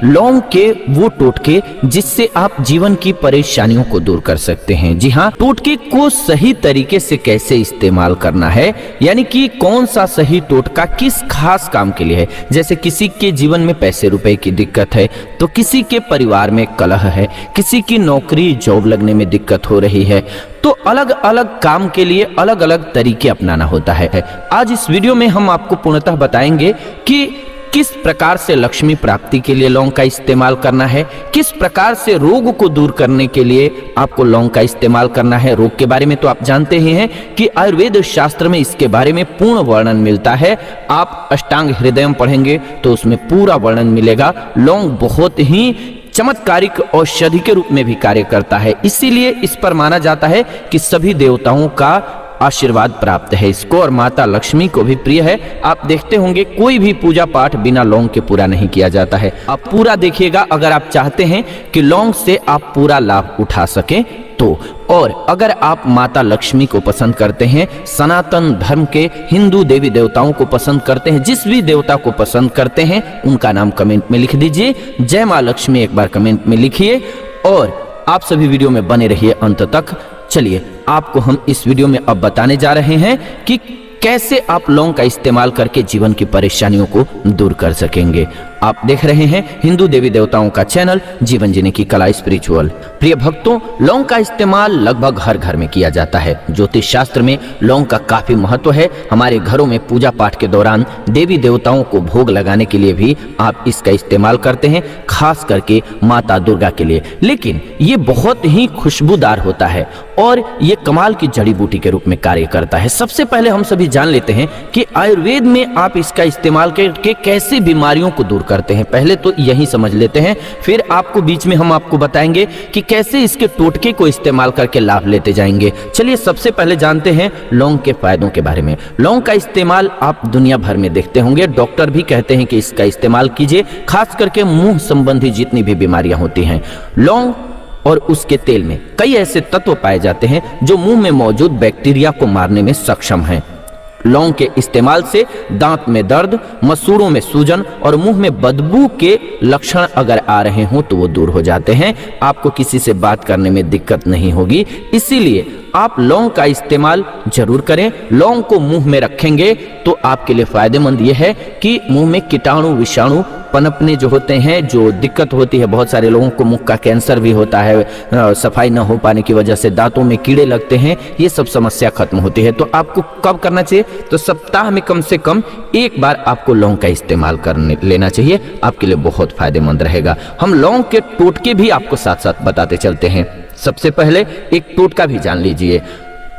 लौंग के वो टोटके जिससे आप जीवन की परेशानियों को दूर कर सकते हैं। जी हाँ, टोटके को सही तरीके से कैसे इस्तेमाल करना है, यानी कि कौन सा सही टोटका किस खास काम के लिए है। जैसे किसी के जीवन में पैसे रुपए की दिक्कत है, तो किसी के परिवार में कलह है, किसी की नौकरी जॉब लगने में दिक्कत हो रही है, तो अलग अलग काम के लिए अलग अलग तरीके अपनाना होता है। आज इस वीडियो में हम आपको पूर्णतः बताएंगे कि किस प्रकार से लक्ष्मी प्राप्ति के लिए लौंग का इस्तेमाल करना है, किस प्रकार से रोग को दूर करने के लिए आपको लौंग का इस्तेमाल करना है। रोग के बारे में तो आप जानते ही हैं कि आयुर्वेद शास्त्र में इसके बारे में पूर्ण वर्णन मिलता है। आप अष्टांग हृदयम पढ़ेंगे तो उसमें पूरा वर्णन मिलेगा। लौंग बहुत ही चमत्कारिक औषधि के रूप में भी कार्य करता है, इसीलिए इस पर माना जाता है कि सभी देवताओं का आशीर्वाद प्राप्त है इसको, और माता लक्ष्मी को भी प्रिय है। आप देखते होंगे कोई भी पूजा पाठ बिना लौंग के पूरा नहीं किया जाता है। आप पूरा देखिएगा अगर आप चाहते हैं कि लौंग से आप पूरा लाभ उठा सकें तो। और अगर आप माता लक्ष्मी को पसंद करते हैं, सनातन धर्म के हिंदू देवी देवताओं को पसंद करते हैं, जिस भी देवता को पसंद करते हैं उनका नाम कमेंट में लिख दीजिए। जय मां लक्ष्मी एक बार कमेंट में लिखिए, और आप सभी वीडियो में बने रहिए अंत तक। चलिए आपको हम इस वीडियो में अब बताने जा रहे हैं कि कैसे आप लौंग का इस्तेमाल करके जीवन की परेशानियों को दूर कर सकेंगे। आप देख रहे हैं हिंदू देवी देवताओं का चैनल जीवन जीने की कला स्पिरिचुअल। प्रिय भक्तों, लौंग का इस्तेमाल लगभग हर घर में किया जाता है। ज्योतिष शास्त्र में लौंग का काफी महत्व है। हमारे घरों में पूजा पाठ के दौरान देवी देवताओं को भोग लगाने के लिए भी आप इसका इस्तेमाल करते हैं, खास करके माता दुर्गा के लिए। लेकिन ये बहुत ही खुशबूदार होता है और ये कमाल की जड़ी बूटी के रूप में कार्य करता है। सबसे पहले हम सभी जान लेते हैं कि आयुर्वेद में आप इसका इस्तेमाल करके कैसे बीमारियों को दूर करते हैं। पहले तो यही समझ लेते हैं, फिर आपको बीच में हम आपको बताएंगे कि कैसे इसके टोटके को इस्तेमाल करके लाभ लेते जाएंगे। चलिए सबसे पहले जानते हैं लौंग के फायदों के बारे में। लौंग का इस्तेमाल आप दुनिया भर में देखते होंगे, डॉक्टर भी कहते हैं कि इसका इस्तेमाल कीजिए, खास करके मुंह संबंधी जितनी भी बीमारियां होती हैं। लौंग और उसके तेल में कई ऐसे तत्व पाए जाते हैं जो मुंह में मौजूद बैक्टीरिया को मारने में सक्षम हैं। लौंग के इस्तेमाल से दांत में दर्द, मसूड़ों में सूजन और मुंह में बदबू के लक्षण अगर आ रहे हों तो वो दूर हो जाते हैं। आपको किसी से बात करने में दिक्कत नहीं होगी, इसीलिए आप लौंग का इस्तेमाल जरूर करें। लौंग को मुंह में रखेंगे तो आपके लिए फायदेमंद यह है कि मुंह में कीटाणु विषाणु पनपने जो होते हैं, जो दिक्कत होती है, बहुत सारे लोगों को मुंह का कैंसर भी होता है, सफाई न हो पाने की वजह से दांतों में कीड़े लगते हैं, ये सब समस्या खत्म होती है। तो आपको कब करना चाहिए? तो सप्ताह में कम से कम एक बार आपको लौंग का इस्तेमाल करने लेना चाहिए, आपके लिए बहुत फायदेमंद रहेगा। हम लौंग के टोटके भी आपको साथ साथ बताते चलते हैं। सबसे पहले एक टोटका भी जान लीजिए।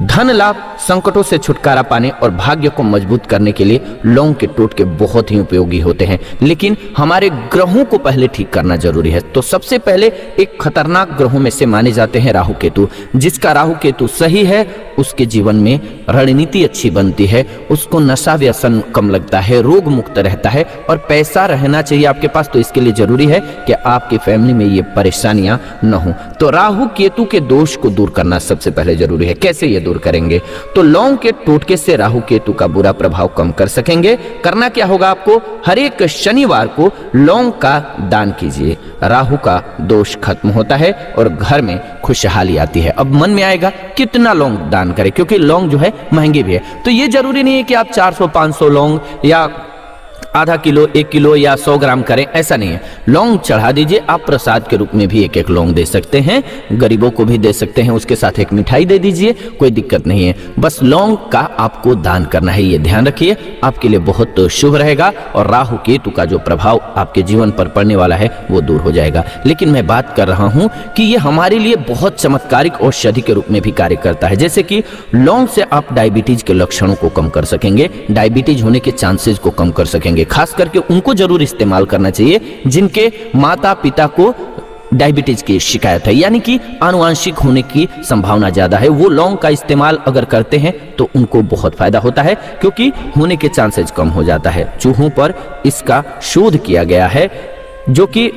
धन लाभ, संकटों से छुटकारा पाने और भाग्य को मजबूत करने के लिए लौंग के टोटके बहुत ही उपयोगी होते हैं, लेकिन हमारे ग्रहों को पहले ठीक करना जरूरी है। तो सबसे पहले एक खतरनाक ग्रहों में से माने जाते हैं राहु केतु। जिसका राहु केतु सही है उसके जीवन में रणनीति अच्छी बनती है, उसको नशा व्यसन कम लगता है, रोग मुक्त रहता है और पैसा रहना चाहिए आपके पास। तो इसके लिए जरूरी है कि आपकी फैमिली में ये परेशानियां न हो। तो राहु केतु के दोष को दूर करना सबसे पहले जरूरी है। कैसे ये दूर करेंगे? तो लौंग के टोटके से राहु केतु का बुरा प्रभाव कम कर सकेंगे। करना क्या होगा आपको? हर एक शनिवार को लौंग का दान कीजिए, राहु का दोष खत्म होता है और घर में खुशहाली आती है। अब मन में आएगा कितना लौंग दान करें, क्योंकि लौंग जो है महंगे भी है। तो ये जरूरी नहीं है कि आप 400-500 लौंग या आधा किलो, 1 किलो या 100 ग्राम करें, ऐसा नहीं है। लौंग चढ़ा दीजिए। आप प्रसाद के रूप में भी एक एक लौंग दे सकते हैं, गरीबों को भी दे सकते हैं, उसके साथ एक मिठाई दे दीजिए, कोई दिक्कत नहीं है। बस लौंग का आपको दान करना है, ये ध्यान रखिए, आपके लिए बहुत शुभ रहेगा और राहु केतु का जो प्रभाव आपके जीवन पर पड़ने वाला है वो दूर हो जाएगा। लेकिन मैं बात कर रहा हूं कि ये हमारे लिए बहुत चमत्कारिक औषधि के रूप में भी कार्य करता है। जैसे कि लौंग से आप डायबिटीज के लक्षणों को कम कर सकेंगे, डायबिटीज होने के चांसेस को कम कर सकेंगे। खास करके उनको जरूर इस्तेमाल करना चाहिए जिनके माता पिता को डायबिटीज की शिकायत है, यानी कि आनुवंशिक होने की संभावना ज्यादा है। वो लौंग का इस्तेमाल अगर करते हैं तो उनको बहुत फायदा होता है, क्योंकि होने के चांसेस कम हो जाता है। चूहों पर इसका शोध किया गया है, जो कि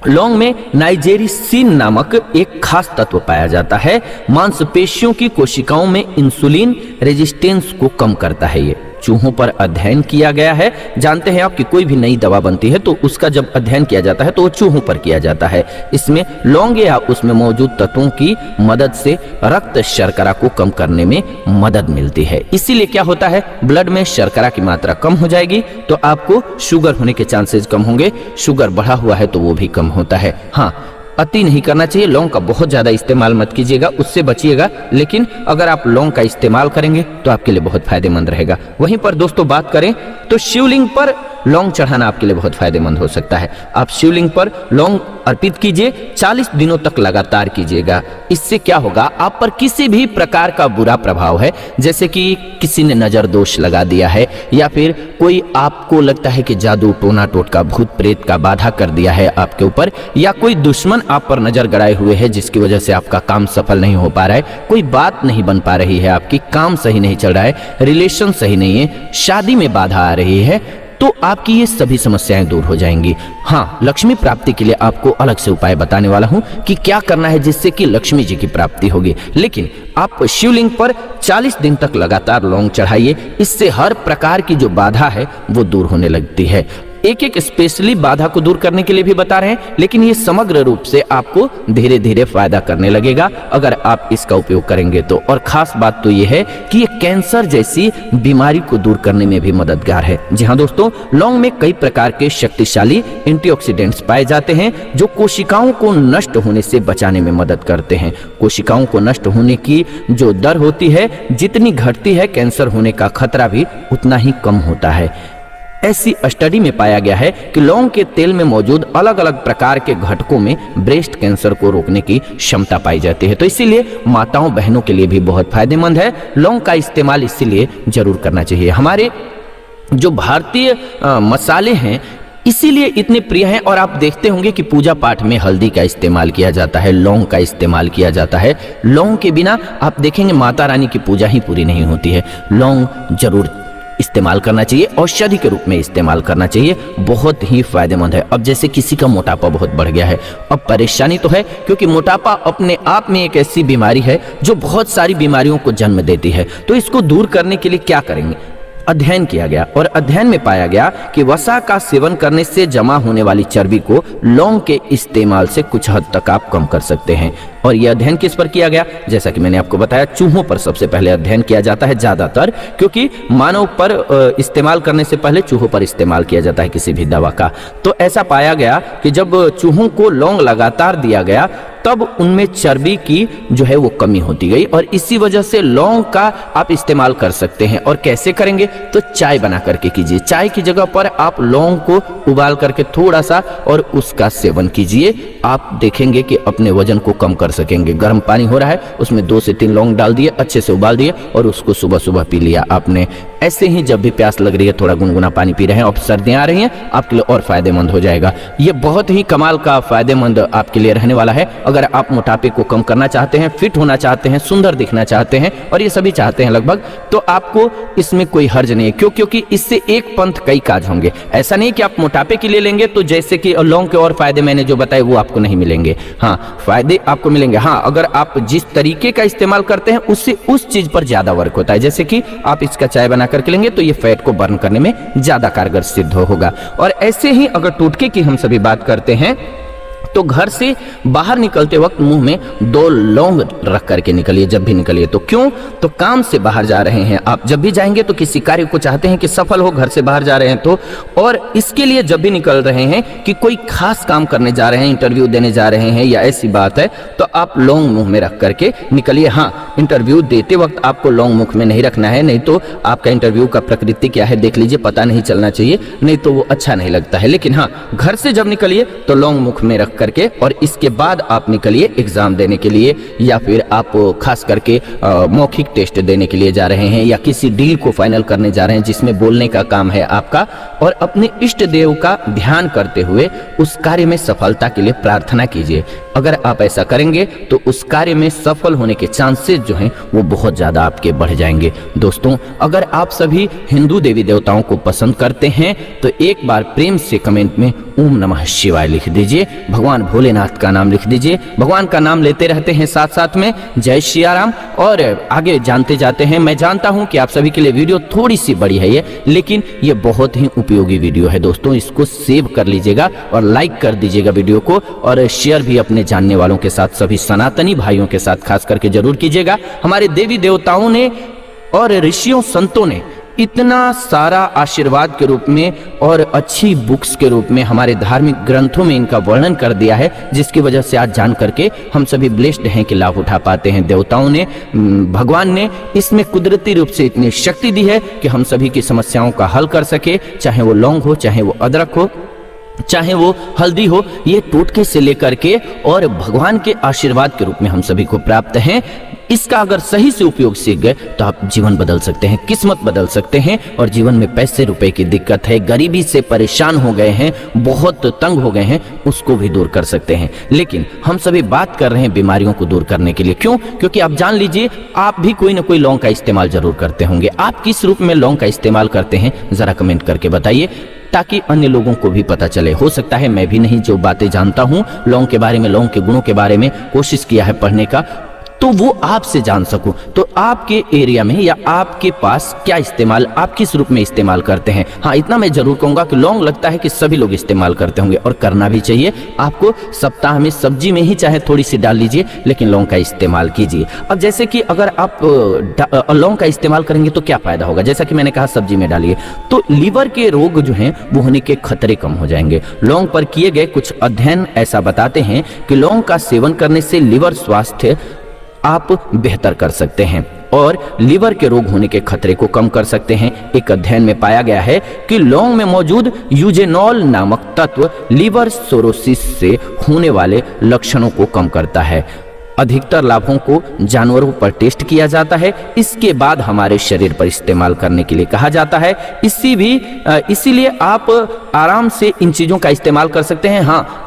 लौंग में नाइजेरिसिन नामक एक खास तत्व पाया जाता है। मांसपेशियों की कोशिकाओं में इंसुलिन रेजिस्टेंस को कम करता है ये। चूहों पर अध्ययन किया गया है। जानते हैं आप कि कोई भी नई दवा बनती है तो उसका जब अध्ययन किया जाता है तो वो चूहों पर किया जाता है। इसमें लौंग या उसमें मौजूद तत्वों की मदद से रक्त शर्करा को कम करने में मदद मिलती है। इसीलिए क्या होता है, ब्लड में शर्करा की मात्रा कम हो जाएगी तो आपको शुगर होने के चांसेस कम होंगे। शुगर बढ़ा हुआ है तो वो भी कम होता है। हाँ, अति नहीं करना चाहिए, लौंग का बहुत ज्यादा इस्तेमाल मत कीजिएगा, उससे बचिएगा। लेकिन अगर आप लौंग का इस्तेमाल करेंगे तो आपके लिए बहुत फायदेमंद रहेगा। वहीं पर दोस्तों बात करें तो शिवलिंग पर लौंग चढ़ाना आपके लिए बहुत फायदेमंद हो सकता है। आप शिवलिंग पर लौंग अर्पित कीजिए, 40 दिनों तक लगातार कीजिएगा। इससे क्या होगा, आप पर किसी भी प्रकार का बुरा प्रभाव है, जैसे कि किसी ने नजर दोष लगा दिया है या फिर कोई आपको लगता है कि जादू टोना टोटका भूत प्रेत का बाधा कर दिया है आपके ऊपर, या कोई दुश्मन आप पर नजर गड़ाए हुए है जिसकी वजह से आपका काम सफल नहीं हो पा रहा है, कोई बात नहीं बन पा रही है आपकी, काम सही नहीं चल रहा है, रिलेशन सही नहीं है, शादी में बाधा आ रही है, तो आपकी ये सभी समस्याएं दूर हो जाएंगी। हाँ, लक्ष्मी प्राप्ति के लिए आपको अलग से उपाय बताने वाला हूं कि क्या करना है जिससे कि लक्ष्मी जी की प्राप्ति होगी। लेकिन आप शिवलिंग पर 40 दिन तक लगातार लौंग चढ़ाइए, इससे हर प्रकार की जो बाधा है वो दूर होने लगती है। एक एक स्पेशली बाधा को दूर करने के लिए भी बता रहे हैं, लेकिन ये समग्र रूप से आपको धीरे धीरे फायदा करने लगेगा अगर आप इसका उपयोग करेंगे तो। और खास बात तो ये है कि ये कैंसर जैसी बीमारी को दूर करने में भी मददगार है। जी हाँ दोस्तों, लौंग में कई प्रकार के शक्तिशाली एंटीऑक्सीडेंट्स पाए जाते हैं जो कोशिकाओं को नष्ट होने से बचाने में मदद करते हैं। कोशिकाओं को नष्ट होने की जो दर होती है, जितनी घटती है, कैंसर होने का खतरा भी उतना ही कम होता है। ऐसी स्टडी में पाया गया है कि लौंग के तेल में मौजूद अलग अलग प्रकार के घटकों में ब्रेस्ट कैंसर को रोकने की क्षमता पाई जाती है। तो इसीलिए माताओं बहनों के लिए भी बहुत फायदेमंद है। लौंग का इस्तेमाल इसीलिए जरूर करना चाहिए। हमारे जो भारतीय मसाले हैं इसीलिए इतने प्रिय हैं। और आप देखते होंगे कि पूजा पाठ में हल्दी का इस्तेमाल किया जाता है, लौंग का इस्तेमाल किया जाता है। लौंग के बिना आप देखेंगे माता रानी की पूजा ही पूरी नहीं होती है। लौंग जरूर इस्तेमाल करना चाहिए, औषधि के रूप में इस्तेमाल करना चाहिए, बहुत ही फायदेमंद है। अब जैसे किसी का मोटापा बहुत बढ़ गया है, अब परेशानी तो है क्योंकि मोटापा अपने आप में एक ऐसी बीमारी है जो बहुत सारी बीमारियों को जन्म देती है। तो इसको दूर करने के लिए क्या करेंगे, अध्ययन किया गया और अध्ययन में पाया गया कि वसा का सेवन करने से जमा होने वाली चर्बी को लौंग के इस्तेमाल से कुछ हद तक आप कम कर सकते हैं। और यह अध्ययन किस पर किया गया, जैसा कि मैंने आपको बताया, चूहों पर सबसे पहले अध्ययन किया जाता है ज्यादातर, क्योंकि मानव पर इस्तेमाल करने से पहले चूहों पर इस्तेमाल किया जाता है किसी भी दवा का। तो ऐसा पाया गया कि जब चूहों को लौंग लगातार दिया गया तब उनमें चर्बी की जो है वो कमी होती गई और इसी वजह से लौंग का आप इस्तेमाल कर सकते हैं। और कैसे करेंगे, तो चाय बना करके कीजिए। चाय की जगह पर आप लौंग को उबाल करके थोड़ा सा और उसका सेवन कीजिए। आप देखेंगे कि अपने वजन को कम कर सकेंगे। गर्म पानी हो रहा है, उसमें 2 से 3 लौंग डाल दिए, अच्छे से उबाल दिए और उसको सुबह सुबह पी लिया आपने। ऐसे ही जब भी प्यास लग रही है, थोड़ा गुनगुना पानी पी रहे हैं और सर्दियां आ रही हैं, आपके लिए और फायदेमंद हो जाएगा। ये बहुत ही कमाल का फायदेमंद आपके लिए रहने वाला है। अगर आप मोटापे को कम करना चाहते हैं, फिट होना चाहते हैं, सुंदर दिखना चाहते हैं और ये सभी चाहते हैं लगभग, तो आपको इसमें कोई हर्ज नहीं है। क्योंकि इससे एक पंथ कई काज होंगे। ऐसा नहीं कि आप मोटापे के लिए लेंगे तो जैसे कि लौंग के और फायदे मैंने जो बताए वो आपको नहीं मिलेंगे। हाँ, फायदे आपको मिलेंगे। हाँ, अगर आप जिस तरीके का इस्तेमाल करते हैं उससे उस चीज पर ज्यादा वर्क होता है। जैसे कि आप इसका चाय बना करके लेंगे तो ये फैट को बर्न करने में ज्यादा कारगर सिद्ध होगा। और ऐसे ही अगर टोटके की हम सभी बात करते हैं तो घर से बाहर निकलते वक्त मुंह में 2 लौंग रख करके निकलिए जब भी निकलिए। तो क्यों, तो काम से बाहर जा रहे हैं आप, जब भी जाएंगे तो किसी कार्य को चाहते हैं कि सफल हो, घर से बाहर जा रहे हैं तो, और इसके लिए जब भी निकल रहे हैं कि कोई खास काम करने जा रहे हैं, इंटरव्यू देने जा रहे हैं या ऐसी बात है, तो आप लौंग मुंह में रख करके निकलिए। हाँ, इंटरव्यू देते वक्त आपको लौंग मुख में नहीं रखना है, नहीं तो आपका इंटरव्यू का प्रकृति क्या है देख लीजिए, पता नहीं चलना चाहिए, नहीं तो वो अच्छा नहीं लगता है। लेकिन हाँ, घर से जब निकलिए तो लौंग मुख में रख करके और इसके बाद आप निकलिए एग्जाम देने के लिए, या फिर आप खास करके मौखिक टेस्ट देने के लिए जा रहे हैं या किसी डील को फाइनल करने जा रहे हैं जिसमें बोलने का काम है आपका, और अपने इष्ट देव का ध्यान करते हुए उस कार्य में सफलता के लिए प्रार्थना कीजिए। अगर आप ऐसा करेंगे तो उस कार्य में सफल होने के चांसेस जो हैं वो बहुत ज्यादा आपके बढ़ जाएंगे। दोस्तों, अगर आप सभी हिंदू देवी देवताओं को पसंद करते हैं तो एक बार प्रेम से कमेंट में ओम नमः शिवाय लिख दीजिए। भगवान भगवान भोलेनाथ का नाम लिख दीजिए। भगवान का नाम लेते रहते हैं साथ साथ में, जय सिया राम। और आगे जानते जाते हैं। मैं जानता हूं कि आप सभी के लिए वीडियो थोड़ी सी बड़ी है ये, लेकिन ये बहुत ही उपयोगी वीडियो है दोस्तों। इसको सेव कर लीजिएगा और लाइक कर दीजिएगा वीडियो को, और शेयर भी अपने जानने वालों के साथ, सभी सनातनी भाइयों के साथ खास करके जरूर कीजिएगा। हमारे देवी देवताओं ने और ऋषियों संतों ने इतना सारा आशीर्वाद के रूप में और अच्छी बुक्स के रूप में हमारे धार्मिक ग्रंथों में इनका वर्णन कर दिया है, जिसकी वजह से आज जान करके हम सभी ब्लेस्ड हैं कि लाभ उठा पाते हैं। देवताओं ने, भगवान ने इसमें कुदरती रूप से इतनी शक्ति दी है कि हम सभी की समस्याओं का हल कर सके, चाहे वो लौंग हो, चाहे वो अदरक हो, चाहे वो हल्दी हो। ये टोटके से लेकर के और भगवान के आशीर्वाद के रूप में हम सभी को प्राप्त हैं। इसका अगर सही से उपयोग सीख गए तो आप जीवन बदल सकते हैं, किस्मत बदल सकते हैं, और जीवन में पैसे रुपए की दिक्कत है, गरीबी से परेशान हो गए हैं, बहुत तंग हो गए हैं, उसको भी दूर कर सकते हैं। लेकिन हम सभी बात कर रहे हैं बीमारियों को दूर करने के लिए। क्यों? क्योंकि आप जान लीजिए, आप भी कोई ना कोई लौंग का इस्तेमाल जरूर करते होंगे। आप किस रूप में लौंग का इस्तेमाल करते हैं जरा कमेंट करके बताइए, ताकि अन्य लोगों को भी पता चले। हो सकता है मैं भी नहीं जो बातें जानता हूं लौंग के बारे में, लौंग के गुणों के बारे में कोशिश किया है पढ़ने का, तो वो आपसे जान सकूं। तो आपके एरिया में या आपके पास क्या इस्तेमाल, आप किस रूप में इस्तेमाल करते हैं? हाँ, इतना मैं जरूर कहूंगा कि लौंग लगता है कि सभी लोग इस्तेमाल करते होंगे, और करना भी चाहिए। आपको सप्ताह में सब्जी में ही चाहे थोड़ी सी डाल लीजिए, लेकिन लौंग का इस्तेमाल कीजिए। अब जैसे कि अगर आप लौंग का इस्तेमाल करेंगे तो क्या फायदा होगा? जैसा कि मैंने कहा, सब्जी में डालिए तो लीवर के रोग जो हैं वो होने के खतरे कम हो जाएंगे। लौंग पर किए गए कुछ अध्ययन ऐसा बताते हैं कि लौंग का सेवन करने से लीवर स्वास्थ्य आप बेहतर कर सकते हैं और लीवर के रोग होने के खतरे को कम कर सकते हैं। एक अध्ययन में पाया गया है कि लौंग में मौजूद यूजेनॉल नामक तत्व लीवर सिरोसिस से होने वाले लक्षणों को कम करता है। अधिकतर लाभों को जानवरों पर टेस्ट किया जाता है, इसके बाद हमारे शरीर पर इस्तेमाल करने के लिए कहा जाता है। इसीलिए आप आराम से इन चीजों का इस्तेमाल कर सकते हैं। हाँ,